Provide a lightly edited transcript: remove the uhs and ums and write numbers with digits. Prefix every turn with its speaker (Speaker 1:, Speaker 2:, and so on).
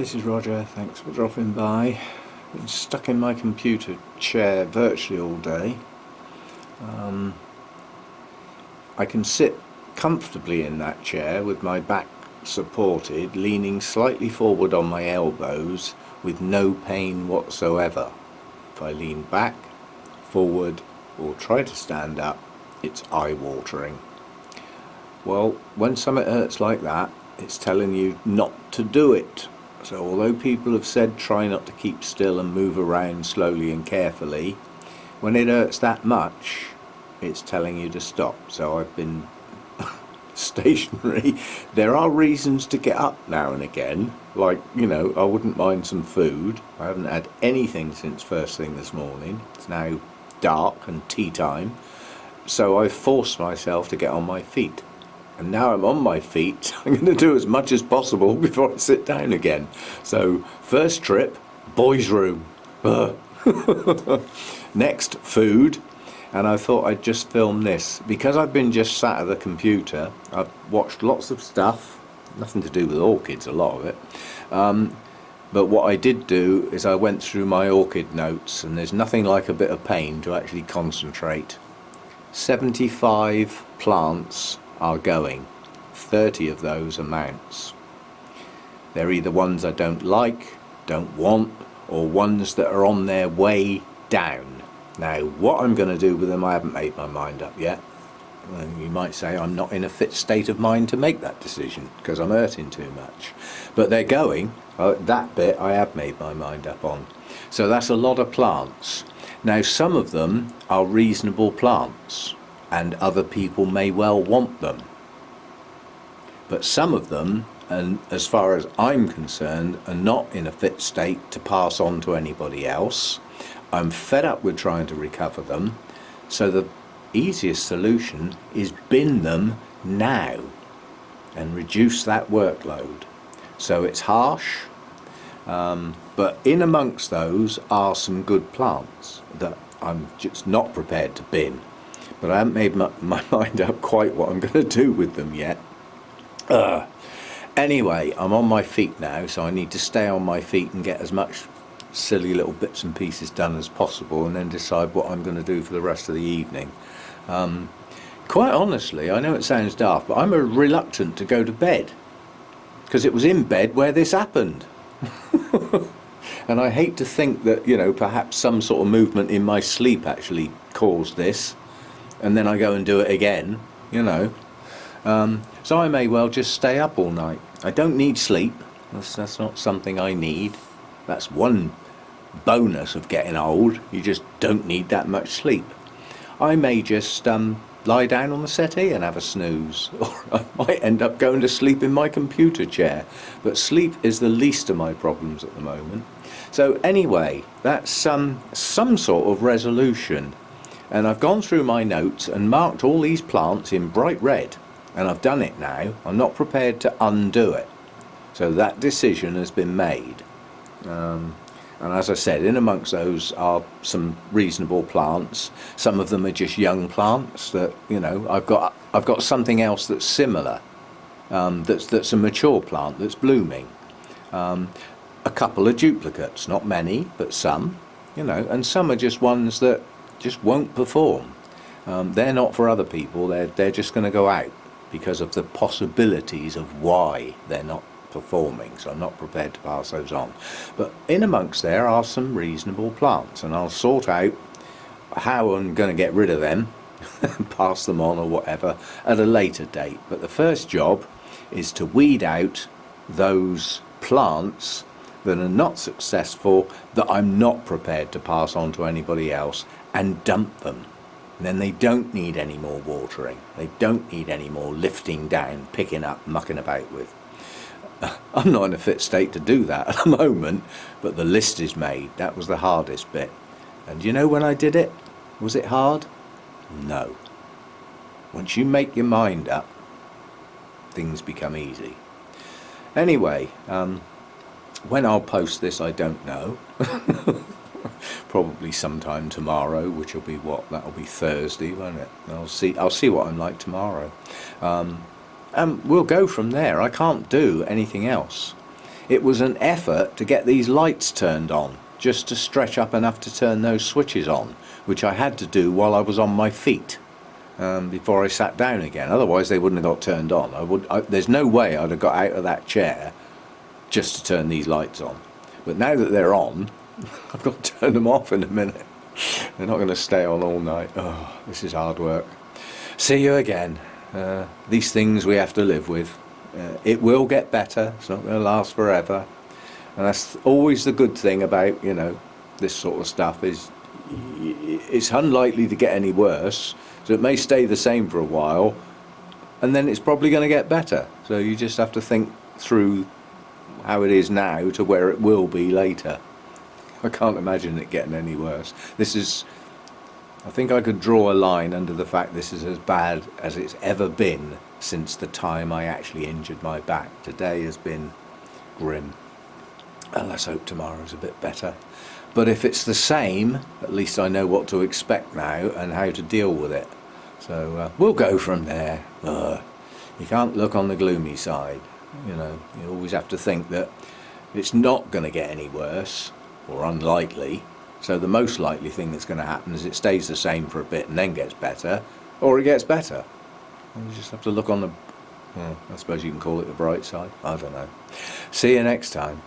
Speaker 1: this is Roger, thanks for dropping by. Been stuck in my computer chair virtually all day. I can sit comfortably in that chair with my back supported, leaning slightly forward on my elbows with no pain whatsoever. If I lean back, forward or try to stand up, it's eye-watering. Well, when something hurts like that, it's telling you not to do it. So although people have said try not to keep still and move around slowly and carefully, when it hurts that much, it's telling you to stop. So I've been stationary. There are reasons to get up now and again, like, you know, I wouldn't mind some food. I haven't had anything since first thing this morning. It's now dark and tea time, so I've forced myself to get on my feet. And now I'm on my feet, I'm going to do as much as possible before I sit down again. So first trip, boys' room. Next, food. And I thought I'd just film this. Because I've been just sat at the computer, I've watched lots of stuff, nothing to do with orchids, a lot of it. But what I did do is I went through my orchid notes, and there's nothing like a bit of pain to actually concentrate. 75 plants are going. 30 of those are mounts. They're either ones I don't like, don't want, or ones that are on their way down. Now, what I'm going to do with them, I haven't made my mind up yet. And you might say I'm not in a fit state of mind to make that decision because I'm hurting too much. But they're going. That bit I have made my mind up on. So that's a lot of plants. Now, some of them are reasonable plants, and other people may well want them. But some of them, and as far as I'm concerned, are not in a fit state to pass on to anybody else. I'm fed up with trying to recover them, so the easiest solution is bin them now and reduce that workload. So it's harsh, but in amongst those are some good plants that I'm just not prepared to bin. But I haven't made my mind up quite what I'm going to do with them yet. Anyway, I'm on my feet now, so I need to stay on my feet and get as much silly little bits and pieces done as possible, and then decide what I'm going to do for the rest of the evening. Quite honestly, I know it sounds daft, but I'm reluctant to go to bed, because it was in bed where this happened. And I hate to think that, you know, perhaps some sort of movement in my sleep actually caused this, and then I go and do it again, you know. So I may well just stay up all night. I don't need sleep. That's not something I need. That's one bonus of getting old. You just don't need that much sleep. I may just lie down on the settee and have a snooze, or I might end up going to sleep in my computer chair. But sleep is the least of my problems at the moment. So anyway, that's some sort of resolution. And I've gone through my notes and marked all these plants in bright red, and I've done it now. I'm not prepared to undo it. So that decision has been made. And as I said, in amongst those are some reasonable plants. Some of them are just young plants that, you know, I've got something else that's similar, that's a mature plant that's blooming. A couple of duplicates, not many, but some, you know, and some are just ones that just won't perform. They're not for other people. They're just going to go out because of the possibilities of why they're not performing, so I'm not prepared to pass those on. But in amongst there are some reasonable plants, and I'll sort out how I'm going to get rid of them pass them on or whatever at a later date. But the first job is to weed out those plants that are not successful, that I'm not prepared to pass on to anybody else, and dump them. And then they don't need any more watering, they don't need any more lifting down, picking up, mucking about with. I'm not in a fit state to do that at the moment, but the list is made. That was the hardest bit. And you know, when I did it, was it hard? No. Once you make your mind up, things become easy. Anyway, when I'll post this, I don't know. Probably sometime tomorrow, which will be what? That'll be Thursday, won't it? I'll see what I'm like tomorrow. And we'll go from there. I can't do anything else. it was an effort to get these lights turned on, just to stretch up enough to turn those switches on, which I had to do while I was on my feet before I sat down again. Otherwise they wouldn't have got turned on. There's no way I'd have got out of that chair just to turn these lights on. But now that they're on, I've got to turn them off in a minute. They're not going to stay on all night. Oh, this is hard work. See you again. These things we have to live with. It will get better. It's not going to last forever. And that's always the good thing about, you know, this sort of stuff, is it's unlikely to get any worse. So it may stay the same for a while, and then it's probably going to get better. So you just have to think through how it is now to where it will be later. I can't imagine it getting any worse. I think I could draw a line under the fact this is as bad as it's ever been since the time I actually injured my back. Today has been grim. And let's hope tomorrow's a bit better. But if it's the same, at least I know what to expect now and how to deal with it. So we'll go from there. You can't look on the gloomy side. You know, you always have to think that it's not going to get any worse, or unlikely. So the most likely thing that's going to happen is it stays the same for a bit and then gets better, or it gets better. And you just have to look on the, well, I suppose you can call it the bright side. I don't know. See you next time.